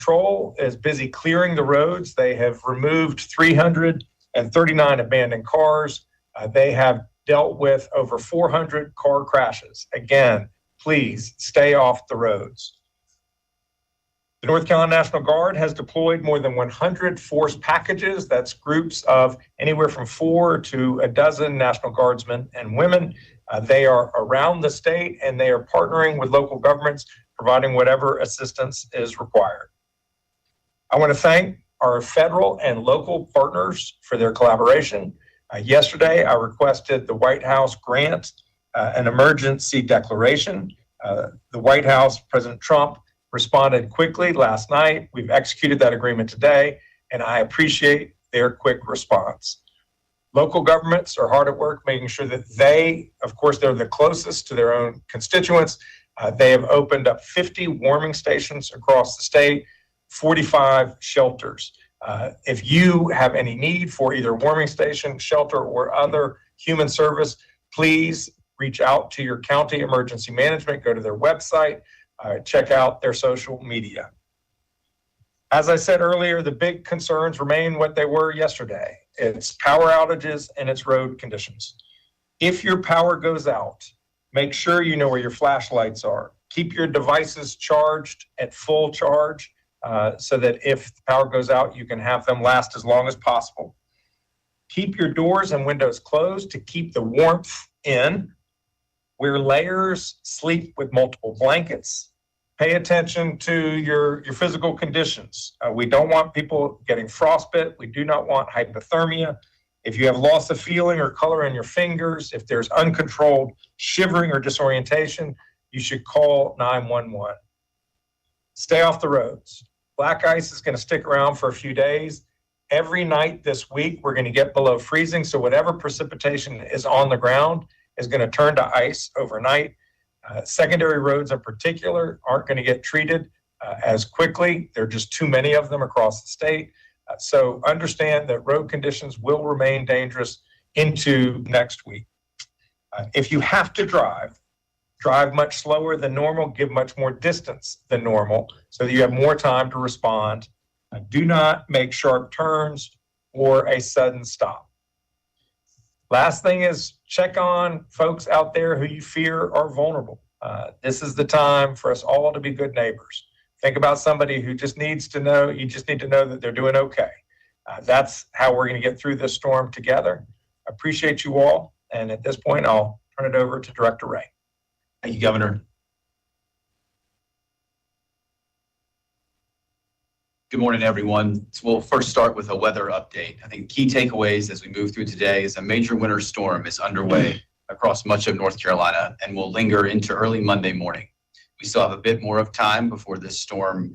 Patrol is busy clearing the roads. They have removed 339 abandoned cars. They have dealt with over 400 car crashes. Again, please stay off the roads. The North Carolina National Guard has deployed more than 100 force packages. That's groups of anywhere from 4 to a dozen National Guardsmen and women. They are around the state and they are partnering with local governments, providing whatever assistance is required. I want to thank our federal and local partners for their collaboration. Yesterday, I requested the White House grant an emergency declaration. The White House, President Trump, responded quickly last night. We've executed that agreement today, and I appreciate their quick response. Local governments are hard at work making sure that they, of course, they're the closest to their own constituents. They have opened up 50 warming stations across the state, 45 shelters. If you have any need for either warming station, shelter, or other human service, please reach out to your county emergency management, go to their website, check out their social media. As I said earlier, the big concerns remain what they were yesterday. It's power outages and it's road conditions. If your power goes out, make sure you know where your flashlights are. Keep your devices charged at full charge so that if the power goes out, you can have them last as long as possible. Keep your doors and windows closed to keep the warmth in. Wear layers, sleep with multiple blankets. Pay attention to your physical conditions. We don't want people getting frostbite. We do not want hypothermia. If you have loss of feeling or color in your fingers, if there's uncontrolled shivering or disorientation, you should call 911. Stay off the roads. Black ice is going to stick around for a few days. Every night this week, we're going to get below freezing. So whatever precipitation is on the ground is going to turn to ice overnight. Secondary roads in particular aren't going to get treated as quickly. There are just too many of them across the state. So understand that road conditions will remain dangerous into next week. If you have to drive much slower than normal, give much more distance than normal so that you have more time to respond. Do not make sharp turns or a sudden stop. Last thing is check on folks out there who you fear are vulnerable. This is the time for us all to be good neighbors. Think about somebody who just needs to know, you just need to know that they're doing okay. That's how we're going to get through this storm together. I appreciate you all. And at this point, I'll turn it over to Director Ray. Thank you, Governor. Good morning, everyone. So we'll first start with a weather update. I think key takeaways as we move through today is a major winter storm is underway across much of North Carolina and will linger into early Monday morning. We still have a bit more of time before this storm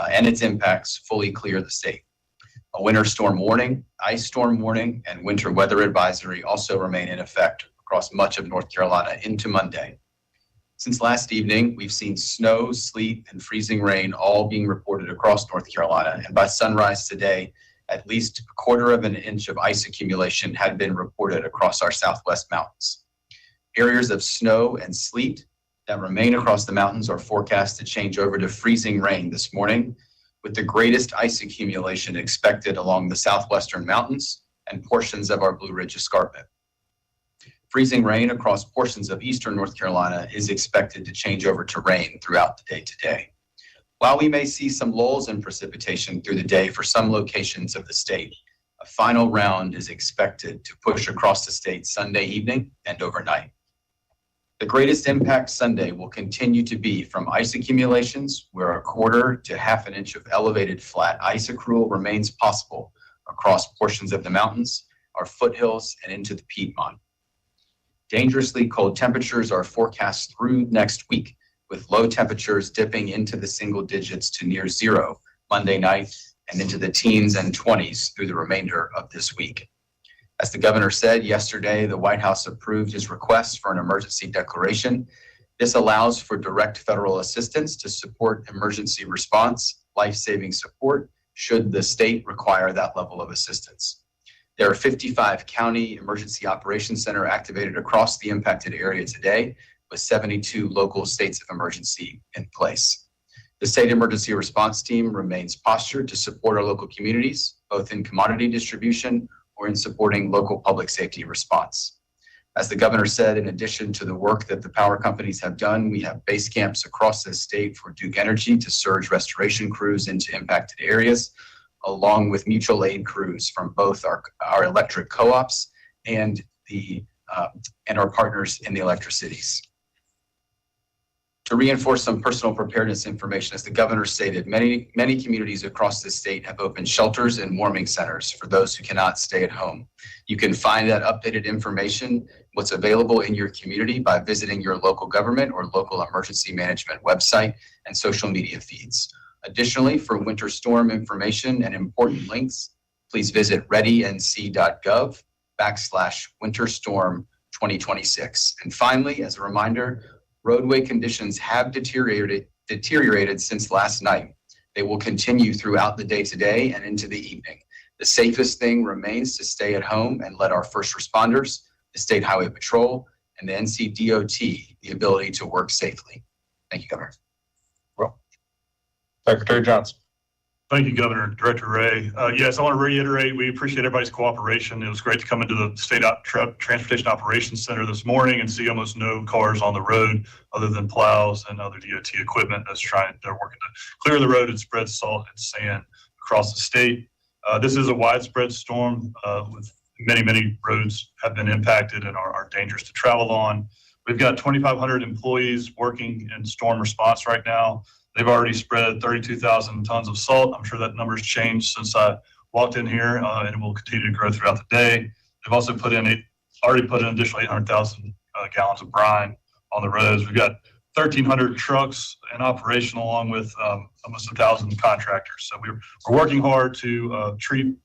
and its impacts fully clear the state. A winter storm warning, ice storm warning, and winter weather advisory also remain in effect across much of North Carolina into Monday. Since last evening, we've seen snow, sleet, and freezing rain all being reported across North Carolina. And by sunrise today, at least 1/4 inch of ice accumulation had been reported across our southwest mountains. Areas of snow and sleet that remain across the mountains are forecast to change over to freezing rain this morning, with the greatest ice accumulation expected along the southwestern mountains and portions of our Blue Ridge Escarpment. Freezing rain across portions of eastern North Carolina is expected to change over to rain throughout the day today. While we may see some lulls in precipitation through the day for some locations of the state, a final round is expected to push across the state Sunday evening and overnight. The greatest impact Sunday will continue to be from ice accumulations, where 1/4 to 1/2 inch of elevated flat ice accrual remains possible across portions of the mountains, our foothills, and into the Piedmont. Dangerously cold temperatures are forecast through next week, with low temperatures dipping into the single digits to near zero Monday night and into the teens and 20s through the remainder of this week. As the governor said yesterday, the White House approved his request for an emergency declaration. This allows for direct federal assistance to support emergency response, life-saving support, should the state require that level of assistance. There are 55 county emergency operations center activated across the impacted area today, with 72 local states of emergency in place. The state emergency response team remains postured to support our local communities, both in commodity distribution or in supporting local public safety response. As the governor said, in addition to the work that the power companies have done, we have base camps across the state for Duke Energy to surge restoration crews into impacted areas, along with mutual aid crews from both our electric co-ops and our partners in the electricities. To reinforce some personal preparedness information, as the governor stated, many communities across the state have opened shelters and warming centers for those who cannot stay at home. You can find that updated information, what's available in your community, by visiting your local government or local emergency management website and social media feeds. Additionally, for winter storm information and important links, please visit readync.gov/winterstorm 2026. And finally, as a reminder, roadway conditions have deteriorated since last night. They will continue throughout the day today and into the evening. The safest thing remains to stay at home and let our first responders, the State Highway Patrol, and the NCDOT the ability to work safely. Thank you, Governor. Well, Secretary Johnson. Thank you, Governor. Director Ray. Yes, I want to reiterate, we appreciate everybody's cooperation. It was great to come into the State Transportation Operations Center this morning and see almost no cars on the road other than plows and other DOT equipment they're working to clear the road and spread salt and sand across the state. This is a widespread storm with many roads have been impacted and are dangerous to travel on. We've got 2,500 employees working in storm response right now. They've already spread 32,000 tons of salt. I'm sure that number's changed since I walked in here, and it will continue to grow throughout the day. They've also already put in additional 800,000 gallons of brine on the roads. We've got 1,300 trucks in operation, along with almost 1,000 contractors. So we're working hard to treat.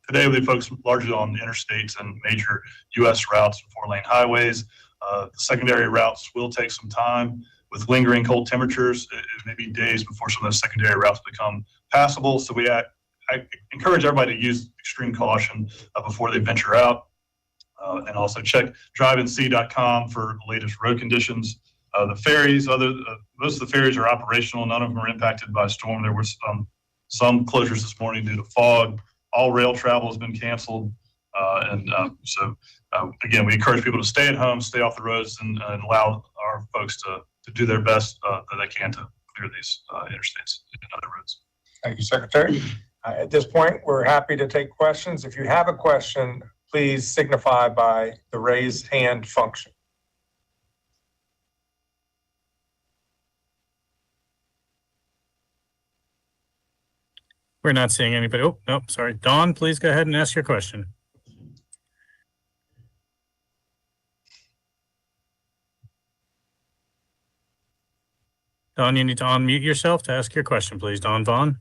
Today we focus largely on interstates and major U.S. routes and 4-lane highways. The secondary routes will take some time. With lingering cold temperatures, it may be days before some of those secondary routes become passable. So I encourage everybody to use extreme caution before they venture out. And also check driveandc.com for the latest road conditions. The ferries, most of the ferries are operational. None of them are impacted by storm. There were some closures this morning due to fog. All rail travel has been canceled. Again, we encourage people to stay at home, stay off the roads, and allow our folks to do their best that they can to clear these interstates and other roads. Thank you, Secretary. At this point, we're happy to take questions. If you have a question, please signify by the raised hand function. We're not seeing anybody. Oh, no, sorry. Dawn, please go ahead and ask your question. Dawn, you need to unmute yourself to ask your question, please. Dawn Vaughn.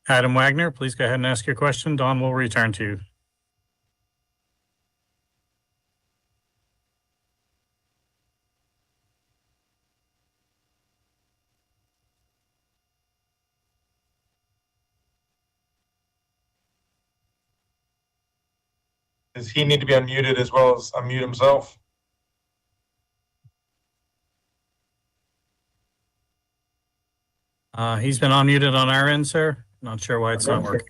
Adam Wagner, please go ahead and ask your question. Dawn will return to you. Does he need to be unmuted as well as unmute himself? He's been unmuted on our end, sir. Not sure why it's not working.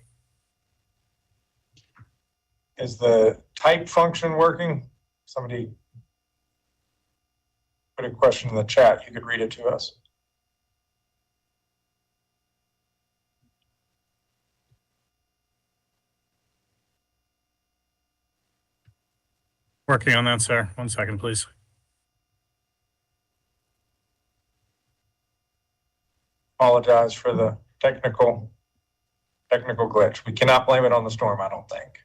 Is the type function working? Somebody put a question in the chat. You could read it to us. Working on that, sir. 1 second, please. Apologize for the technical glitch. We cannot blame it on the storm, I don't think.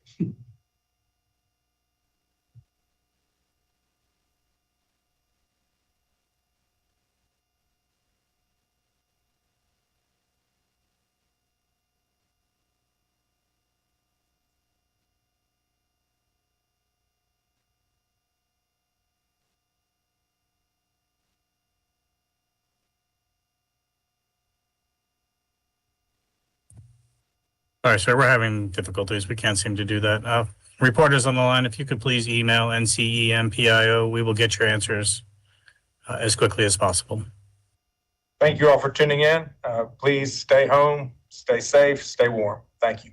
All right, sir, we're having difficulties. We can't seem to do that. Reporters on the line, if you could please email NCEMPIO, we will get your answers as quickly as possible. Thank you all for tuning in. Please stay home, stay safe, stay warm. Thank you.